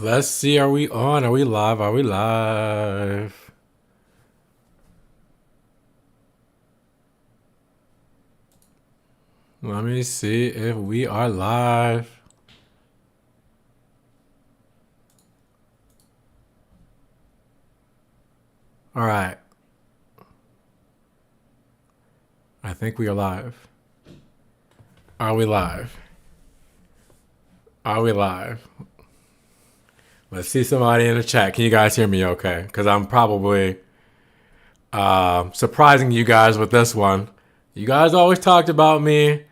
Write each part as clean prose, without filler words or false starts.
Let's see. Are we on? Are we live? Are we live? Let me see if we are live. All right. I think we are live. Are we live? Are we live? Let's see somebody in the chat. Can you guys hear me okay? Because I'm probably surprising you guys with this one. You guys always talked about me,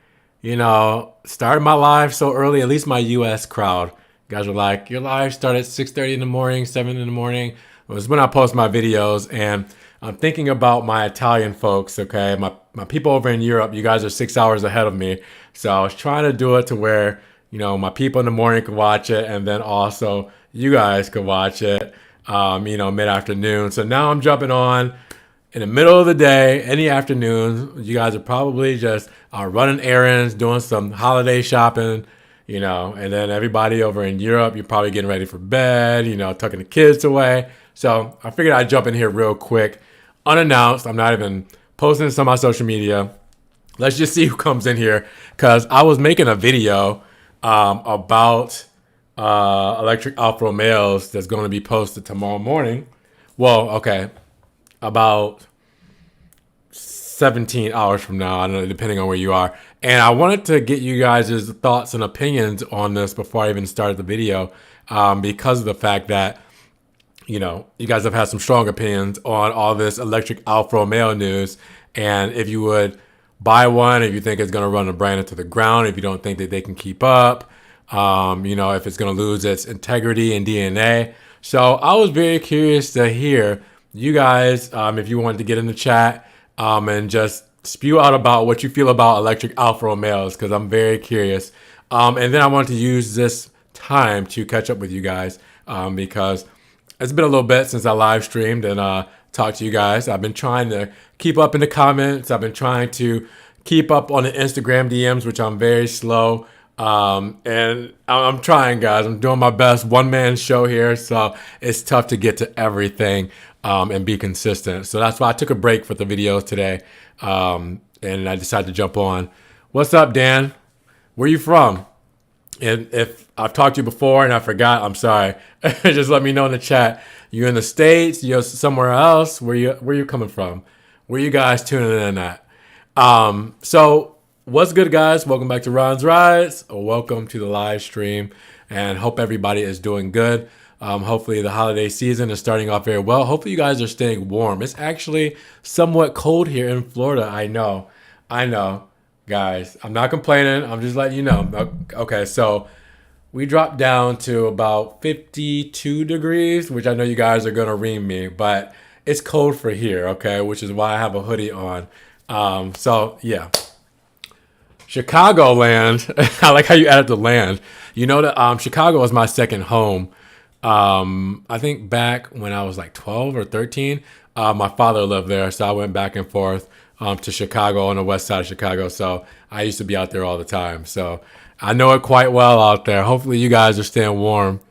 starting my live so early, at least my US crowd. You guys were like, your live started at 6:30 in the morning, 7 in the morning. It was when I post my videos. And I'm thinking about my Italian folks, okay? My people over in Europe, you guys are 6 hours ahead of me. So I was trying to do it to where, my people in the morning could watch it. And then also you guys could watch it, mid-afternoon. So now I'm jumping on in the middle of the day, any afternoon. You guys are probably just running errands, doing some holiday shopping, and then everybody over in Europe, you're probably getting ready for bed, tucking the kids away. So I figured I'd jump in here real quick, unannounced. I'm not even posting this on my social media. Let's just see who comes in here, because I was making a video about electric Alfa Romeos that's going to be posted tomorrow morning. Well, okay, about 17 hours from now, I don't know, depending on where you are. And I wanted to get you guys' thoughts and opinions on this before I even started the video, because of the fact that, you guys have had some strong opinions on all this electric Alfa Romeo news. And if you would buy one, if you think it's going to run the brand into the ground, if you don't think that they can keep up, if it's going to lose its integrity and DNA. So I was very curious to hear you guys, if you wanted to get in the chat and just spew out about what you feel about electric Alfa Romeos, because I'm very curious. And then I wanted to use this time to catch up with you guys, because it's been a little bit since I live streamed and talked to you guys. I've been trying to keep up in the comments. I've been trying to keep up on the Instagram DMs, which I'm very slow. And I'm trying, guys. I'm doing my best. One man show here, so it's tough to get to everything and be consistent. So that's why I took a break for the videos today, and I decided to jump on. What's up, Dan? Where you from? And if I've talked to you before and I forgot, I'm sorry. Just let me know in the chat. You in the States? You somewhere else? Where you coming from? Where you guys tuning in at? So what's good, guys? Welcome back to RonsRides. Welcome to the live stream, and hope everybody is doing good. Hopefully the holiday season is starting off very well. Hopefully you guys are staying warm. It's actually somewhat cold here in Florida. I know, guys. I'm not complaining. I'm just letting you know. Okay, so we dropped down to about 52 degrees, which I know you guys are gonna ream me, but it's cold for here. Okay, which is why I have a hoodie on. So yeah. Chicagoland. I like how you added the land. You know that Chicago is my second home. I think back when I was like 12 or 13, my father lived there, so I went back and forth to Chicago on the west side of Chicago. So I used to be out there all the time. So I know it quite well out there. Hopefully you guys are staying warm.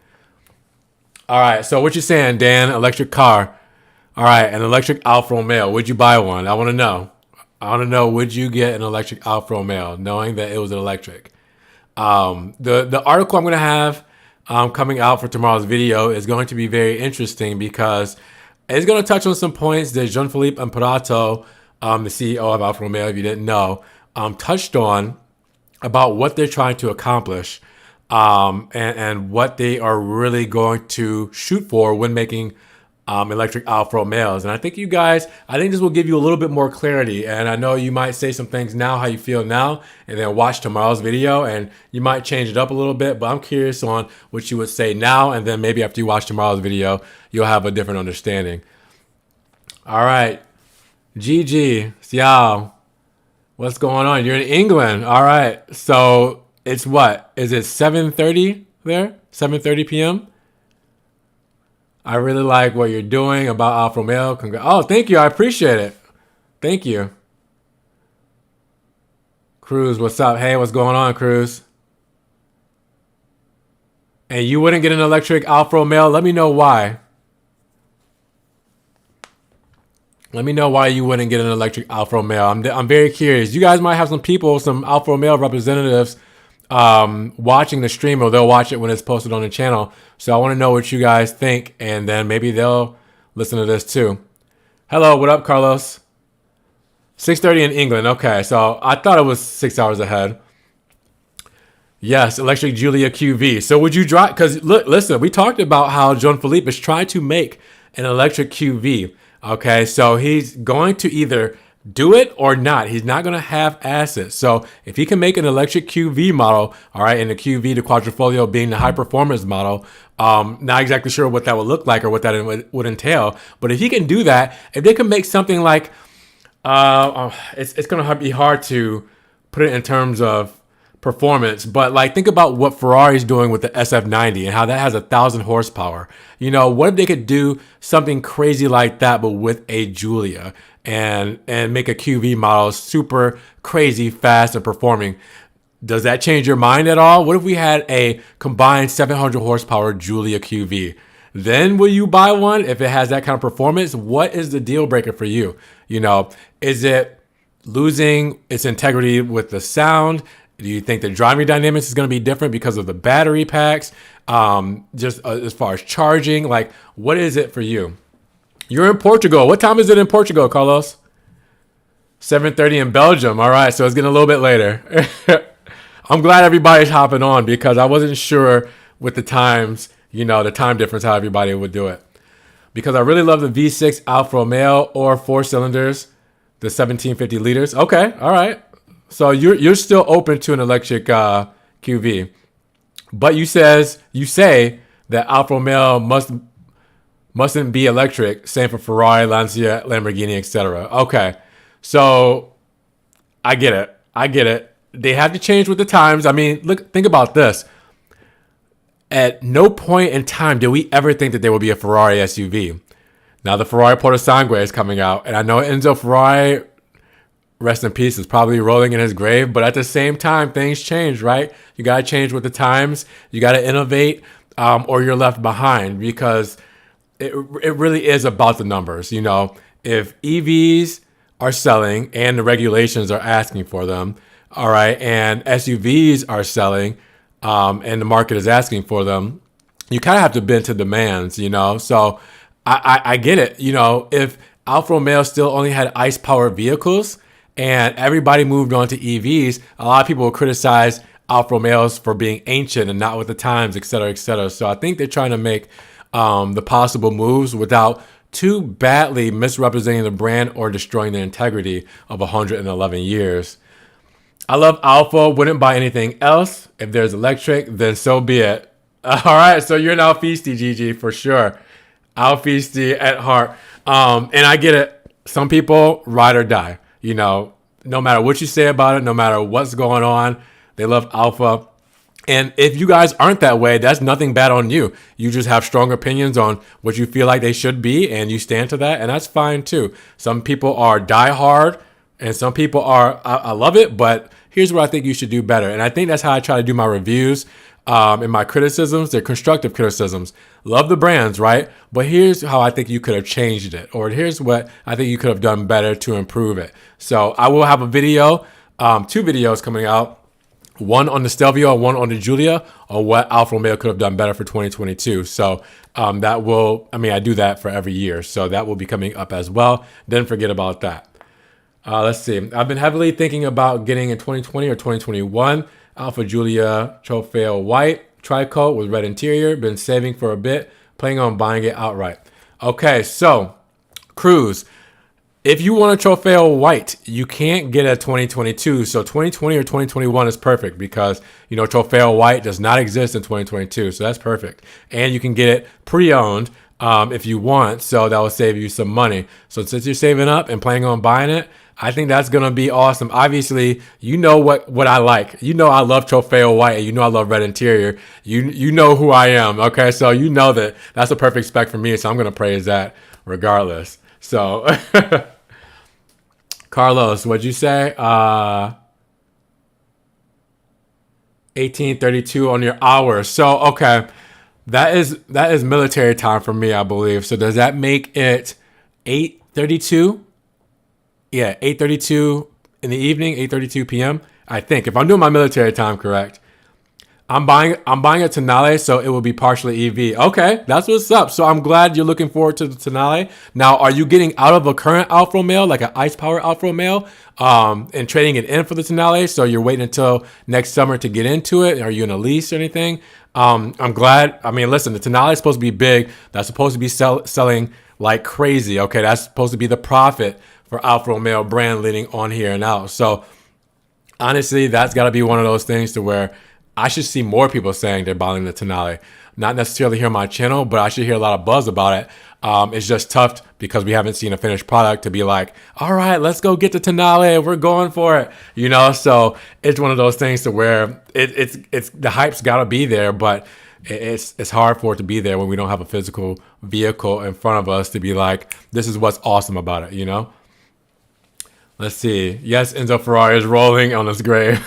All right. So what you saying, Dan? Electric car. All right. An electric Alfa Romeo. Would you buy one? I want to know. Would you get an electric Alfa Romeo knowing that it was an electric? The article I'm going to have coming out for tomorrow's video is going to be very interesting, because it's going to touch on some points that Jean-Philippe Imperato, the CEO of Alfa Romeo, if you didn't know, touched on about what they're trying to accomplish, and what they are really going to shoot for when making electric Alfa Romeos. And I think this will give you a little bit more clarity. And I know you might say some things now, how you feel now, and then watch tomorrow's video and you might change it up a little bit. But I'm curious on what you would say now, and then maybe after you watch tomorrow's video, you'll have a different understanding. All right. GG. Xiao. What's going on? You're in England. All right. So it's what? Is it 7:30 there? 7:30 p.m.? I really like what you're doing about Alfa Romeo. Oh, thank you. I appreciate it. Thank you. Cruz, what's up? Hey, what's going on, Cruz? And you wouldn't get an electric Alfa Romeo? Let me know why. Let me know why you wouldn't get an electric Alfa Romeo. I'm very curious. You guys might have some people, some Alfa Romeo representatives watching the stream, or they'll watch it when it's posted on the channel. So I want to know what you guys think, and then maybe they'll listen to this too. Hello, what up, Carlos? 6:30 in England. Okay, so I thought it was 6 hours ahead. Yes, electric Giulia QV. So would you drive? Because look, listen, we talked about how John Philippe is trying to make an electric QV. Okay, so he's going to either do it or not. He's not going to have assets. So if he can make an electric QV model, all right, and the QV, the Quadrifoglio being the high performance model, not exactly sure what that would look like or what that would entail. But if he can do that, if they can make something like, it's going to be hard to put it in terms of performance, but like think about what Ferrari's doing with the SF90 and how that has 1,000 horsepower. You know, what if they could do something crazy like that, but with a Giulia and make a QV model super crazy, fast, and performing? Does that change your mind at all? What if we had a combined 700 horsepower Giulia QV? Then will you buy one if it has that kind of performance? What is the deal breaker for you? You know, is it losing its integrity with the sound? Do you think the driving dynamics is going to be different because of the battery packs? Just as far as charging, like what is it for you? You're in Portugal. What time is it in Portugal, Carlos? 7:30 in Belgium. All right, so it's getting a little bit later. I'm glad everybody's hopping on because I wasn't sure with the times, you know, the time difference, how everybody would do it. Because I really love the V6 Alfa Romeo or 4 cylinders, the 1750 liters. Okay, all right. So you're still open to an electric QV, but you say that Alfa Romeo mustn't be electric. Same for Ferrari, Lancia, Lamborghini, etc. Okay, so I get it. They have to change with the times. I mean, think about this. At no point in time did we ever think that there would be a Ferrari SUV. Now the Ferrari Portosangue is coming out, and I know Enzo Ferrari, rest in peace, is probably rolling in his grave. But at the same time, things change, right? You got to change with the times. You got to innovate, or you're left behind, because it really is about the numbers. You know, if EVs are selling and the regulations are asking for them, all right, and SUVs are selling, and the market is asking for them, you kind of have to bend to demands, you know? So I get it. You know, if Alfa Romeo still only had ICE powered vehicles, and everybody moved on to EVs, a lot of people will criticize Alfa Romeos for being ancient and not with the times, et cetera, et cetera. So I think they're trying to make the possible moves without too badly misrepresenting the brand or destroying the integrity of 111 years. I love Alfa, wouldn't buy anything else. If there's electric, then so be it. All right, so you're an Alfisti, Gigi, for sure. Alfisti at heart. And I get it. Some people ride or die. You know, no matter what you say about it, no matter what's going on, they love Alfa. And if you guys aren't that way, that's nothing bad on you. You just have strong opinions on what you feel like they should be, and you stand to that, and that's fine too. Some people are die hard, and some people are, I love it, but here's what I think you should do better. And I think that's how I try to do my reviews. In my criticisms, they're constructive criticisms. Love the brands, right? But here's how I think you could have changed it, or here's what I think you could have done better to improve it. So I will have a video, 2 videos coming out, one on the Stelvio and one on the Giulia, on what Alfa Romeo could have done better for 2022. So that will, I mean, I do that for every year. So that will be coming up as well. Didn't forget about that. Let's see. I've been heavily thinking about getting in 2020 or 2021. Alfa Giulia Trofeo White, tri-coat with red interior. Been saving for a bit, planning on buying it outright. Okay, so Cruz, if you want a Trofeo White, you can't get a 2022. So 2020 or 2021 is perfect because, you know, Trofeo White does not exist in 2022. So that's perfect. And you can get it pre-owned if you want. So that will save you some money. So since you're saving up and planning on buying it, I think that's going to be awesome. Obviously, you know what I like. You know I love Trofeo White, and you know I love red interior. You know who I am, okay? So you know that that's a perfect spec for me, so I'm going to praise that regardless. So, Carlos, what'd you say? 1832 on your hour. So, okay. That is military time for me, I believe. So does that make it 8:32? Yeah, 8:32 in the evening, 8:32 p.m. I think if I'm doing my military time correct. I'm buying a Tonale, so it will be partially EV. Okay, that's what's up. So I'm glad you're looking forward to the Tonale. Now, are you getting out of a current Alfa Romeo, like an ice power Alfa Romeo, and trading it in for the Tonale? So you're waiting until next summer to get into it? Are you in a lease or anything? I'm glad. I mean, listen, the Tonale is supposed to be big. That's supposed to be selling like crazy. Okay, that's supposed to be the profit for Alfa Romeo brand leading on here and out. So honestly, that's got to be one of those things to where I should see more people saying they're buying the Tonale. Not necessarily here on my channel, but I should hear a lot of buzz about it. It's just tough because we haven't seen a finished product to be like, all right, let's go get the Tonale. We're going for it. You know, so it's one of those things to where it's the hype's got to be there, but it's hard for it to be there when we don't have a physical vehicle in front of us to be like, this is what's awesome about it, you know? Let's see. Yes, Enzo Ferrari is rolling on his grave.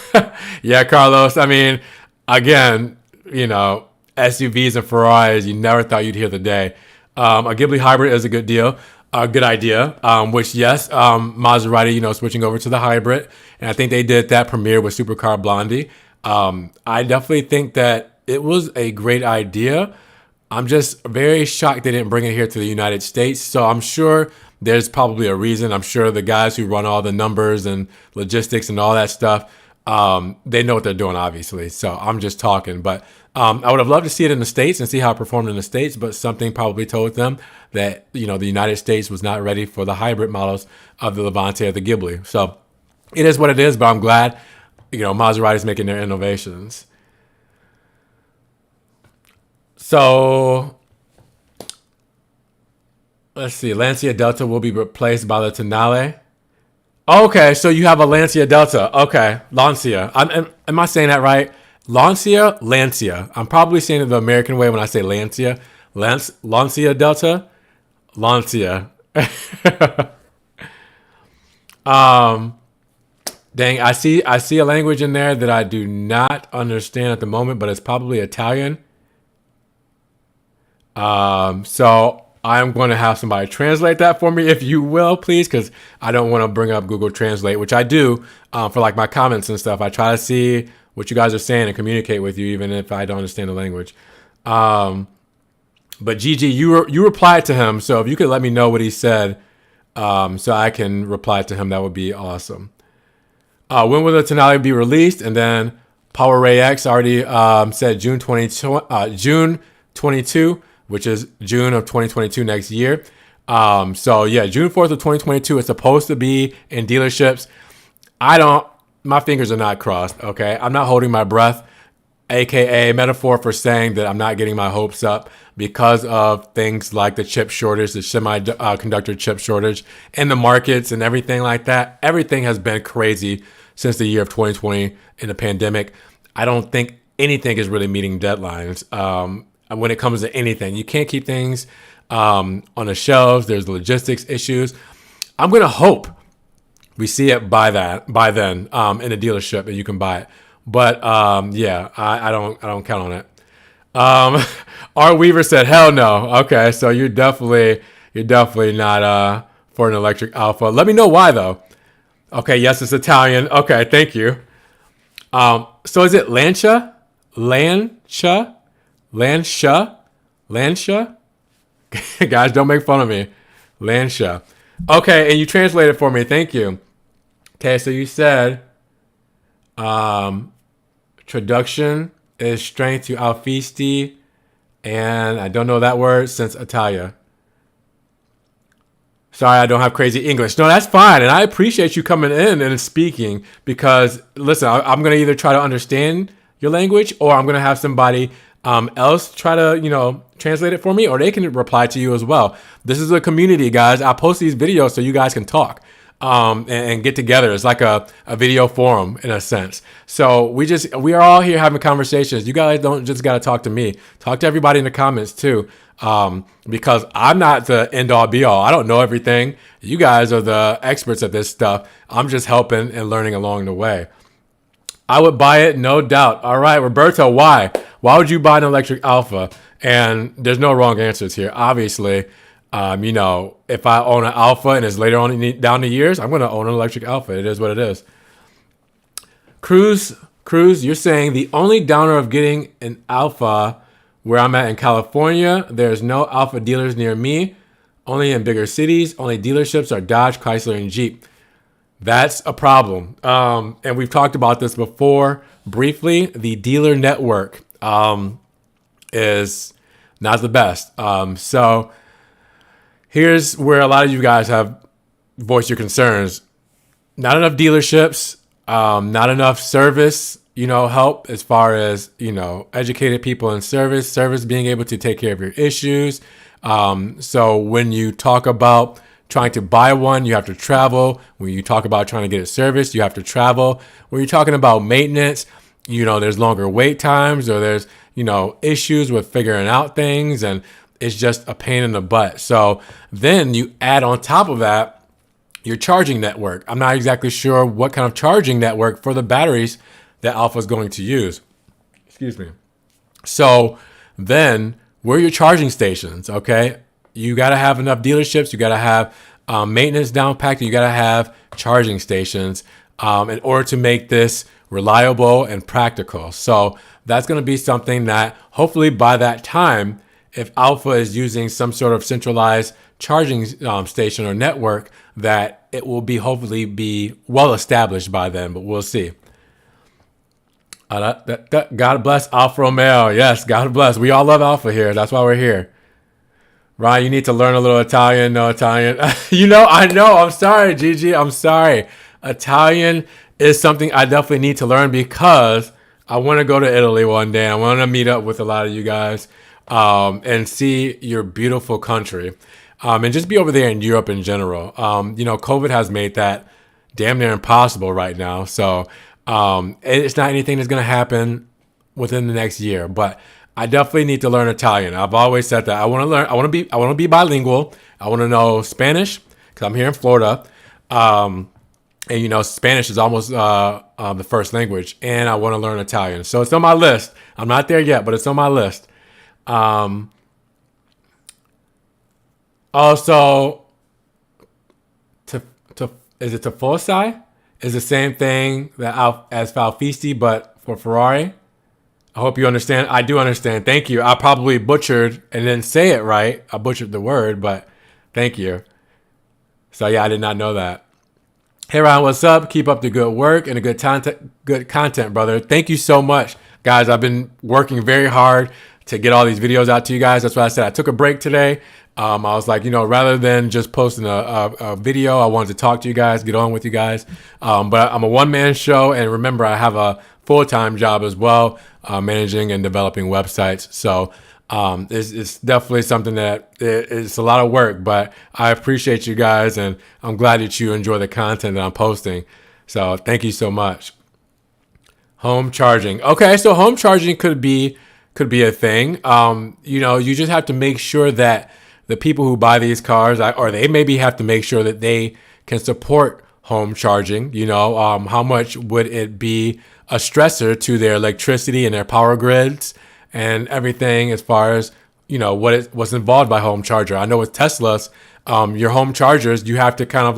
Yeah, Carlos. I mean, again, you know, SUVs and Ferraris, you never thought you'd hear the day. A Ghibli hybrid is a good deal, a good idea, which, yes, Maserati, you know, switching over to the hybrid. And I think they did that premiere with Supercar Blondie. I definitely think that it was a great idea. I'm just very shocked they didn't bring it here to the United States. So I'm sure there's probably a reason. I'm sure the guys who run all the numbers and logistics and all that stuff, they know what they're doing, obviously. So I'm just talking. But I would have loved to see it in the States and see how it performed in the States. But something probably told them that, you know, the United States was not ready for the hybrid models of the Levante or the Ghibli. So it is what it is. But I'm glad, you know, Maserati is making their innovations. So let's see. Lancia Delta will be replaced by the Tonale. Okay, so you have a Lancia Delta. Okay, Lancia. Am I saying that right? Lancia. I'm probably saying it the American way when I say Lancia. Lancia Delta. Lancia. Dang, I see a language in there that I do not understand at the moment, but it's probably Italian. So I'm going to have somebody translate that for me, if you will, please, because I don't want to bring up Google Translate, which I do for like my comments and stuff. I try to see what you guys are saying and communicate with you, even if I don't understand the language. But Gigi, you replied to him, so if you could let me know what he said, so I can reply to him, that would be awesome. When will the Tonale be released? And then Power Ray X already said June 22, which is June of 2022 next year. So yeah, June 4th of 2022, it's supposed to be in dealerships. My fingers are not crossed, okay? I'm not holding my breath, AKA metaphor for saying that I'm not getting my hopes up because of things like the chip shortage, the semiconductor chip shortage, and the markets and everything like that. Everything has been crazy since the year of 2020 in the pandemic. I don't think anything is really meeting deadlines. When it comes to anything, you can't keep things on the shelves. There's logistics issues. I'm gonna hope we see it by then in a dealership and you can buy it. But yeah, I don't count on it. R Weaver said, "Hell no." Okay, so you're definitely not for an electric Alfa. Let me know why though. Okay, yes, it's Italian. Okay, thank you. So is it Lancia? Lancia? Guys, don't make fun of me. Lancia. Okay, and you translated for me. Thank you. Okay, so you said traduction is strength to Alfisti, and I don't know that word since Italia. Sorry, I don't have crazy English. No, that's fine, and I appreciate you coming in and speaking because, listen, I'm going to either try to understand your language or I'm going to have somebody else try to, translate it for me, or they can reply to you as well. This is a community, guys. I post these videos so you guys can talk and get together. It's like a video forum in a sense. So we are all here having conversations. You guys don't just got to talk to me. Talk to everybody in the comments too, because I'm not the end all be all. I don't know everything. You guys are the experts at this stuff. I'm just helping and learning along the way. I would buy it, no doubt. All right, Roberto, why? why would you buy an electric Alfa? And there's no wrong answers here. Obviously, if I own an Alfa and it's later on down the years, I'm going to own an electric Alfa. It is what it is. Cruz, you're saying the only downer of getting an Alfa where I'm at in California, there's no Alfa dealers near me. Only in bigger cities. Only dealerships are Dodge, Chrysler, and Jeep. That's a problem. And we've talked about this before briefly. The dealer network is not the best. So here's where a lot of you guys have voiced your concerns. Not enough dealerships, not enough service, help as far as, educated people in service being able to take care of your issues. So when you talk about trying to buy one, you have to travel. When you talk about trying to get it serviced, you have to travel. When you're talking about maintenance, there's longer wait times, or there's, issues with figuring out things, and it's just a pain in the butt. So then you add on top of that your charging network. I'm not exactly sure what kind of charging network for the batteries that Alfa is going to use. Excuse me. So then where are your charging stations? Okay. You got to have enough dealerships. You got to have maintenance down packed. You got to have charging stations in order to make this reliable and practical. So that's going to be something that hopefully by that time, if Alfa is using some sort of centralized charging station or network, that it will be hopefully be well established by then, but we'll see. God bless Alfa Romeo. Yes, God bless. We all love Alfa here. That's why we're here. Ryan, you need to learn a little Italian. No Italian. I know. I'm sorry, Gigi. I'm sorry. Italian is something I definitely need to learn because I want to go to Italy one day. I want to meet up with a lot of you guys and see your beautiful country and just be over there in Europe in general. COVID has made that damn near impossible right now. So it's not anything that's going to happen within the next year, but I definitely need to learn Italian. I've always said that I want to learn. I want to be bilingual. I want to know Spanish because I'm here in Florida, and Spanish is almost the first language. And I want to learn Italian, so it's on my list. I'm not there yet, but it's on my list. Also, is it Tifosi? Is the same thing as Falfisti, but for Ferrari. I hope you understand. I do understand. Thank you. I probably butchered and didn't say it right. I butchered the word, but thank you. So yeah, I did not know that. Hey Ryan, what's up? Keep up the good work and the good content, brother. Thank you so much, guys. I've been working very hard to get all these videos out to you guys. That's why I said I took a break today. I was like, rather than just posting a video, I wanted to talk to you guys, get on with you guys. But I'm a one-man show, and remember, I have a full-time job as well, managing and developing websites. So it's definitely something that it's a lot of work, but I appreciate you guys, and I'm glad that you enjoy the content that I'm posting. So thank you so much. Home charging. Okay, so home charging could be a thing. You just have to make sure that the people who buy these cars, or they maybe have to make sure that they can support home charging. How much would it be a stressor to their electricity and their power grids and everything as far as, what's involved by home charger. I know with Teslas, your home chargers, you have to kind of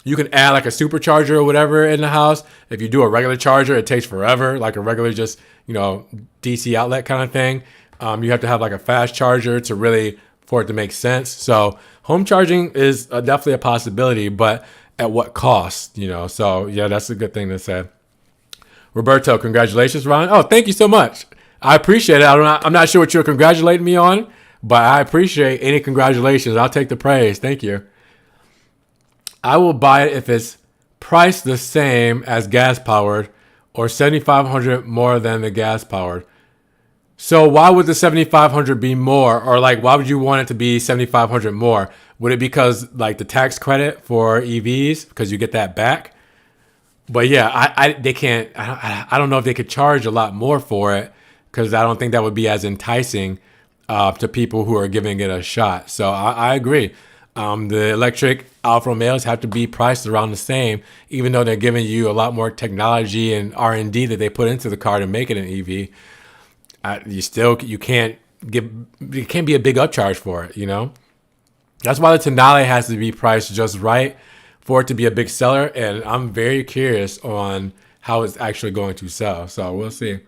you can add like a supercharger or whatever in the house. If you do a regular charger, it takes forever, like a regular just, DC outlet kind of thing. You have to have like a fast charger for it to make sense. So home charging is definitely a possibility, but at what cost, So yeah, that's a good thing to say. Roberto, congratulations, Ron. Oh, thank you so much. I appreciate it. I'm not sure what you're congratulating me on, but I appreciate any congratulations. I'll take the praise. Thank you. I will buy it if it's priced the same as gas powered or $7,500 more than the gas powered. So why would the $7,500 be more? Or why would you want it to be $7,500 more? Would it because the tax credit for EVs, because you get that back? But yeah, they can't, I don't know if they could charge a lot more for it, because I don't think that would be as enticing to people who are giving it a shot. So I agree. The electric Alfa Romeos have to be priced around the same, even though they're giving you a lot more technology and R&D that they put into the car to make it an EV. you can't give, it can't be a big upcharge for it, you know? That's why the Tenale has to be priced just right for it to be a big seller. And I'm very curious on how it's actually going to sell. So we'll see.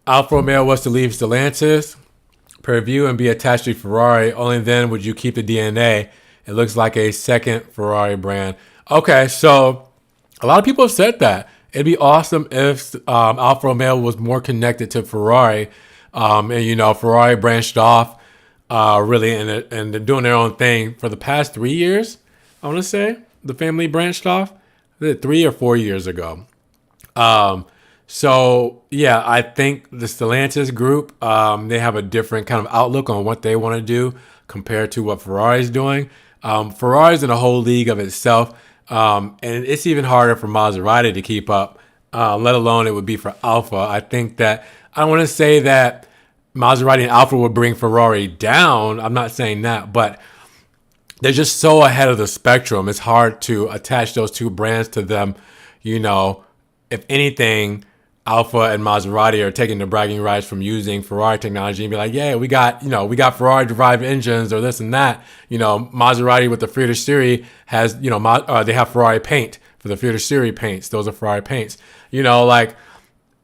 Alfa Romeo was to leave Stellantis per view and be attached to Ferrari. Only then would you keep the DNA. It looks like a second Ferrari brand. Okay, so a lot of people have said that. It'd be awesome if Alfa Romeo was more connected to Ferrari. And, you know, Ferrari branched off really and they're doing their own thing for the past 3 years. I want to say the family branched off 3 or 4 years ago. So yeah, I think the Stellantis group, they have a different kind of outlook on what they want to do compared to what Ferrari's doing. Ferrari's in a whole league of itself. And it's even harder for Maserati to keep up, let alone it would be for Alfa. I think that, I don't want to say that Maserati and Alfa would bring Ferrari down. I'm not saying that, but they're just so ahead of the spectrum. It's hard to attach those two brands to them. You know, if anything, Alfa and Maserati are taking the bragging rights from using Ferrari technology and be like, yeah, we got Ferrari derived engines or this and that. You know, Maserati with the Frieder Series has, you know, they have Ferrari paint for the Frieder Series paints. Those are Ferrari paints. You know, like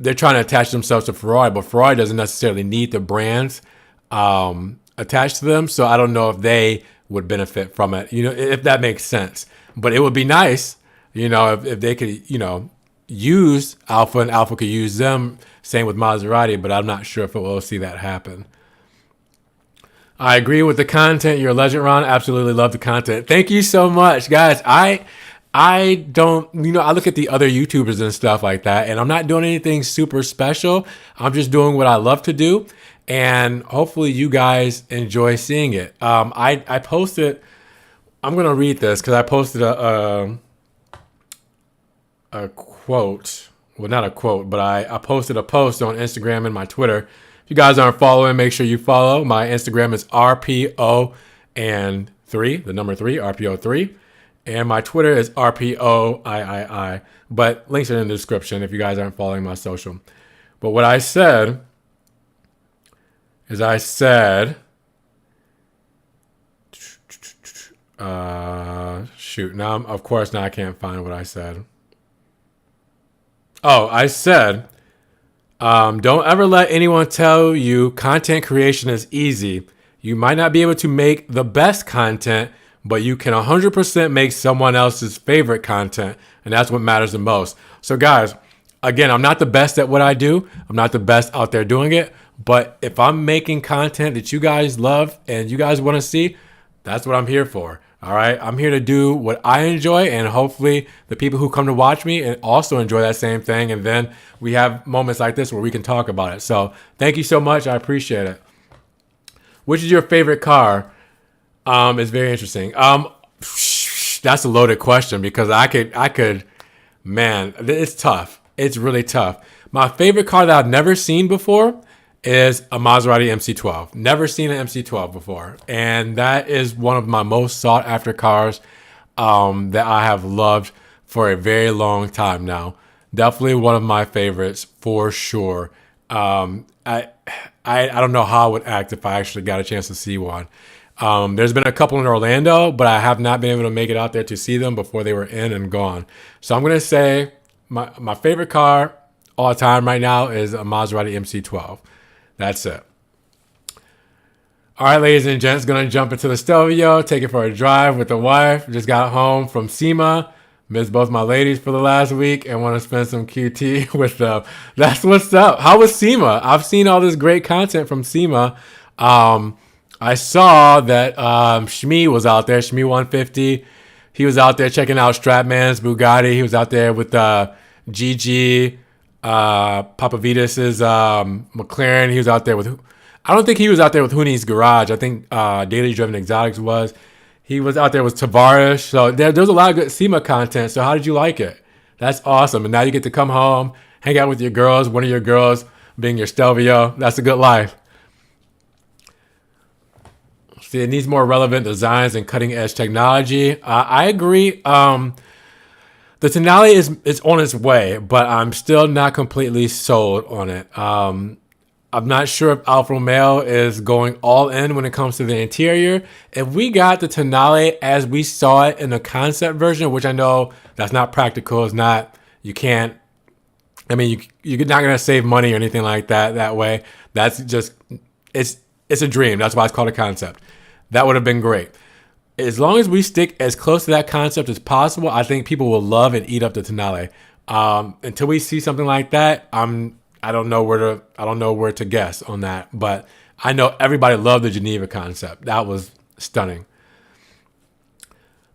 they're trying to attach themselves to Ferrari, but Ferrari doesn't necessarily need the brands attached to them. So I don't know if they would benefit from it, you know, if that makes sense. But it would be nice, you know, if they could, you know, use Alfa and Alfa could use them. Same with Maserati, but I'm not sure if we'll see that happen. I agree with the content. You're a legend, Ron. Absolutely love the content. Thank you so much, guys. I don't, you know, I look at the other YouTubers and stuff like that, and I'm not doing anything super special. I'm just doing what I love to do, and hopefully you guys enjoy seeing it. I posted, I'm going to read this because I posted a quote. Well, not a quote, but I posted a post on Instagram and my Twitter. If you guys aren't following, make sure you follow. My Instagram is RPO and 3, the number 3, RPO3. And my Twitter is RPOIII. But links are in the description if you guys aren't following my social. But what I said is shoot, now I can't find what I said. Oh, I said, don't ever let anyone tell you content creation is easy. You might not be able to make the best content, but you can 100% make someone else's favorite content. And that's what matters the most. So guys, again, I'm not the best at what I do. I'm not the best out there doing it. But if I'm making content that you guys love and you guys want to see, that's what I'm here for. All right. I'm here to do what I enjoy, and hopefully the people who come to watch me and also enjoy that same thing. And then we have moments like this where we can talk about it. So thank you so much. I appreciate it. Which is your favorite car? It's very interesting. That's a loaded question because I could, man, it's tough. It's really tough. My favorite car that I've never seen before is a Maserati MC12. Never seen an MC12 before. And that is one of my most sought after cars that I have loved for a very long time now. Definitely one of my favorites for sure. I don't know how I would act if I actually got a chance to see one. There's been a couple in Orlando, but I have not been able to make it out there to see them before they were in and gone. So I'm going to say my favorite car all the time right now is a Maserati MC12. That's it. All right, ladies and gents, going to jump into the Stelvio, take it for a drive with the wife. Just got home from SEMA. Missed both my ladies for the last week and want to spend some QT with them. That's what's up. How was SEMA? I've seen all this great content from SEMA. I saw that Shmi was out there, Shmi 150. He was out there checking out Stratman's Bugatti. He was out there with Gigi, Papavitas' McLaren. He was out there with, I don't think he was out there with Hooney's Garage. I think Daily Driven Exotics was. He was out there with Tavares. So there's a lot of good SEMA content. So how did you like it? That's awesome. And now you get to come home, hang out with your girls, one of your girls being your Stelvio. That's a good life. See, it needs more relevant designs and cutting edge technology. I agree. The The Denali is on its way, but I'm still not completely sold on it. I'm not sure if Alfa Romeo is going all in when it comes to the interior. If we got the Tonale as we saw it in the concept version, which I know that's not practical, it's not, you can't, I mean, you're not going to save money or anything like that way. That's just, it's a dream. That's why it's called a concept. That would have been great. As long as we stick as close to that concept as possible, I think people will love and eat up the Tonale. Until we see something like that, I don't know where to guess on that, but I know everybody loved the Geneva concept. That was stunning.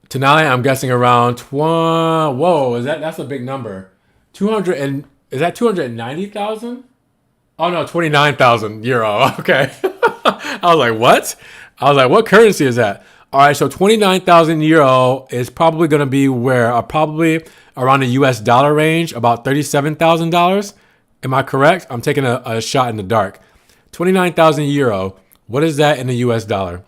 Tonale, I'm guessing around whoa, that's a big number. 200 and is that 290,000? Oh no, 29,000 euro. Okay. I was like, what? I was like, what currency is that? All right, so 29,000 euro is probably going to be where? Probably around the US dollar range, about $37,000. Am I correct? I'm taking a shot in the dark. 29,000 euro. What is that in the US dollar?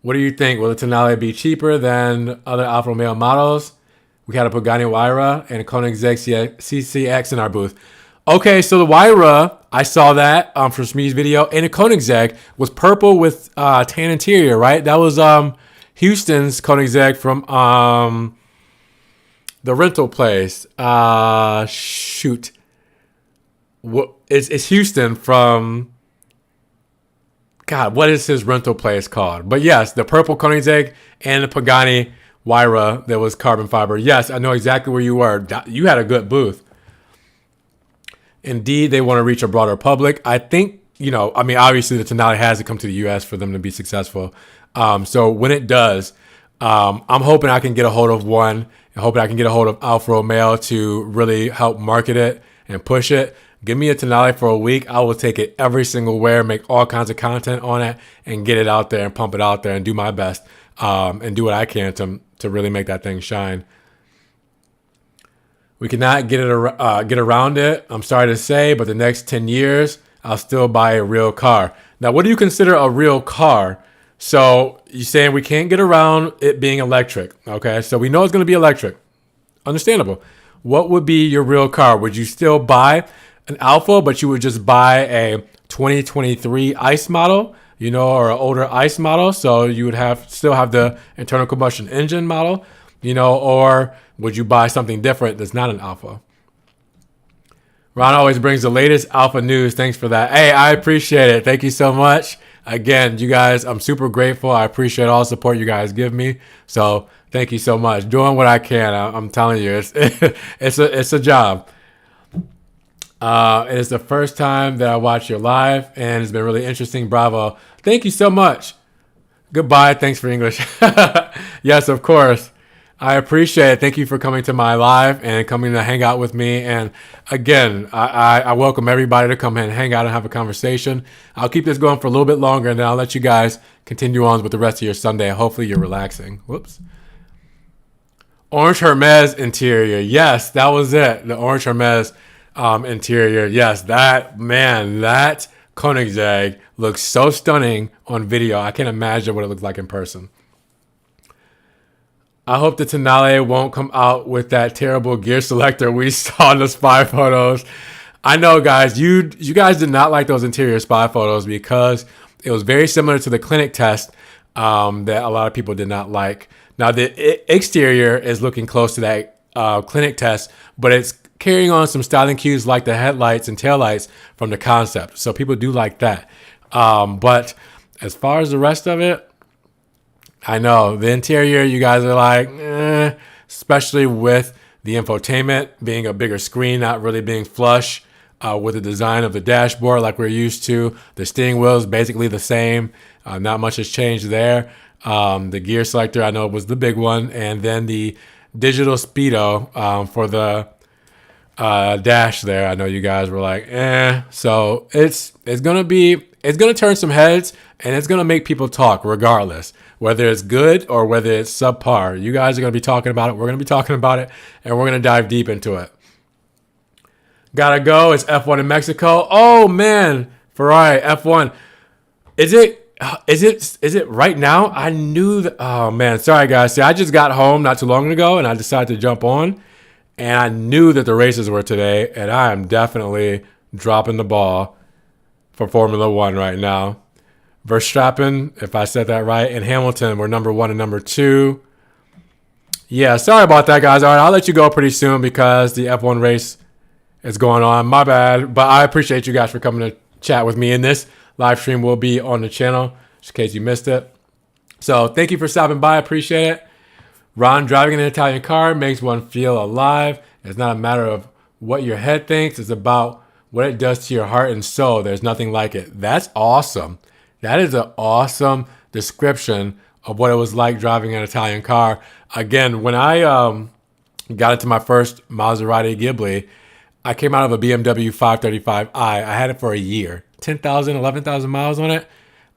What do you think? Will the Tonale be cheaper than other Alfa Romeo models? We had a Pagani Huayra and a Koenigsegg CCX in our booth. Okay, so the Huayra, I saw that from Shmee's video, and the Koenigsegg was purple with tan interior, right? That was Houston's Koenigsegg from the rental place. Shoot. It's Houston from... God, what is his rental place called? But yes, the purple Koenigsegg and the Pagani Huayra that was carbon fiber. Yes, I know exactly where you were. You had a good booth. Indeed, they want to reach a broader public. I think, obviously the Tonale has to come to the U.S. for them to be successful. So when it does, I'm hoping I can get a hold of one. I'm hoping I can get a hold of Alfa Romeo to really help market it and push it. Give me a Tonale for a week. I will take it every single where, make all kinds of content on it, and get it out there and pump it out there and do my best and do what I can to really make that thing shine. We cannot get around it. I'm sorry to say, but the next 10 years, I'll still buy a real car. Now, what do you consider a real car? So you're saying we can't get around it being electric. Okay, so we know it's going to be electric. Understandable. What would be your real car? Would you still buy an Alfa, but you would just buy a 2023 ICE model, or an older ICE model? So you would still have the internal combustion engine model, or would you buy something different that's not an Alfa? Ron always brings the latest Alfa news. Thanks for that. Hey, I appreciate it. Thank you so much. Again, you guys, I'm super grateful. I appreciate all the support you guys give me. So thank you so much. Doing what I can. I'm telling you, it's a job. It is the first time that I watched your live, and it's been really interesting. Bravo. Thank you so much. Goodbye. Thanks for English. Yes, of course. I appreciate it. Thank you for coming to my live and coming to hang out with me. And again, I welcome everybody to come and hang out and have a conversation. I'll keep this going for a little bit longer, and then I'll let you guys continue on with the rest of your Sunday. Hopefully you're relaxing. Whoops. Orange Hermes interior. Yes, that was it. The Orange Hermes interior. Yes, that Koenigsegg looks so stunning on video. I can't imagine what it looks like in person. I hope the Tonale won't come out with that terrible gear selector we saw in the spy photos. I know, guys, you guys did not like those interior spy photos because it was very similar to the clinic test that a lot of people did not like. Now, the exterior is looking close to that clinic test, but it's carrying on some styling cues like the headlights and taillights from the concept. So people do like that. But as far as the rest of it, I know the interior, you guys are like, especially with the infotainment being a bigger screen, not really being flush with the design of the dashboard like we're used to. The steering wheel is basically the same. Not much has changed there. The gear selector, I know, was the big one. And then the digital speedo for the dash there. I know you guys were like, So it's going to turn some heads, and it's going to make people talk regardless, whether it's good or whether it's subpar. You guys are going to be talking about it. We're going to be talking about it, and we're going to dive deep into it. Gotta go. It's F1 in Mexico. Oh, man. Ferrari, F1. Is it Is it right now? I knew that. Oh man, sorry guys. See, I just got home not too long ago, and I decided to jump on, and I knew that the races were today, and I am definitely dropping the ball for Formula One right now. Verstappen, if I said that right, and Hamilton were number 1 and number 2. Yeah, sorry about that, guys. All right, I'll let you go pretty soon because the F1 race is going on. My bad, but I appreciate you guys for coming to chat with me in this. Live stream will be on the channel, just in case you missed it. So thank you for stopping by. I appreciate it. Ron, driving an Italian car makes one feel alive. It's not a matter of what your head thinks. It's about what it does to your heart and soul. There's nothing like it. That's awesome. That is an awesome description of what it was like driving an Italian car. Again, when I got into my first Maserati Ghibli, I came out of a BMW 535i. I had it for a year. 10,000, 11,000 miles on it.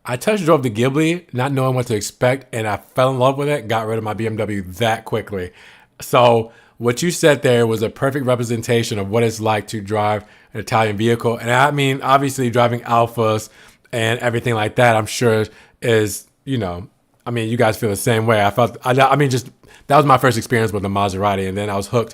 I test drove the Ghibli, not knowing what to expect, and I fell in love with it, got rid of my BMW that quickly. So what you said there was a perfect representation of what it's like to drive an Italian vehicle. And I mean, obviously driving Alfas and everything like that, I'm sure is, I mean, you guys feel the same way. Just that was my first experience with the Maserati, and then I was hooked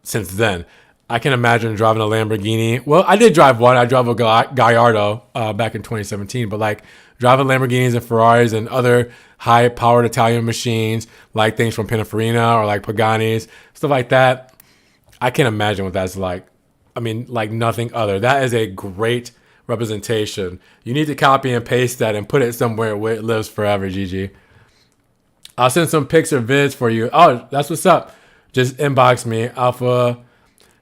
since then. I can imagine driving a Lamborghini. Well, I did drive one. I drove a Gallardo back in 2017. But like driving Lamborghinis and Ferraris and other high-powered Italian machines, like things from Pininfarina or like Pagani's, stuff like that, I can't imagine what that's like. I mean, like nothing other. That is a great representation. You need to copy and paste that and put it somewhere where it lives forever, Gigi. I'll send some pics or vids for you. Oh, that's what's up. Just inbox me. Alpha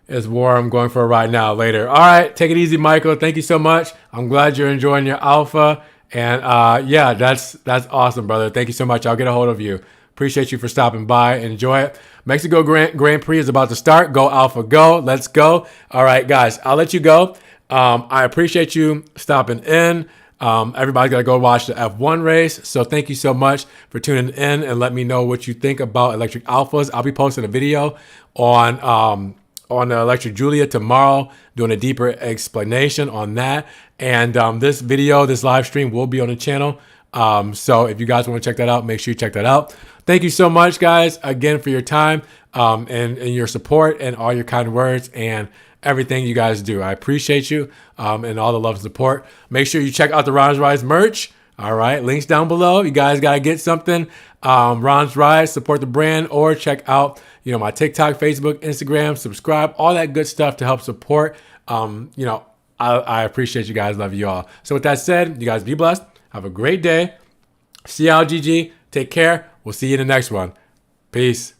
is warm, going for a ride now, later. All right, take it easy, Michael. Thank you so much. I'm glad you're enjoying your Alpha. And yeah, that's awesome, brother. Thank you so much. I'll get a hold of you. Appreciate you for stopping by. Enjoy it. Mexico Grand Prix is about to start. Go Alpha, go. Let's go. All right, guys, I'll let you go. I appreciate you stopping in. Everybody's got to go watch the F1 race. So thank you so much for tuning in and let me know what you think about electric Alphas. I'll be posting a video on the Electric Giulia tomorrow, doing a deeper explanation on that. And this live stream will be on the channel. So if you guys want to check that out, make sure you check that out. Thank you so much, guys, again, for your time and your support and all your kind words and everything you guys do. I appreciate you and all the love and support. Make sure you check out the RonsRides merch. All right, links down below. You guys got to get something. RonsRides, support the brand, or check out my TikTok, Facebook, Instagram, subscribe, all that good stuff to help support. I appreciate you guys. Love you all. So with that said, you guys be blessed. Have a great day. See y'all, GG. Take care. We'll see you in the next one. Peace.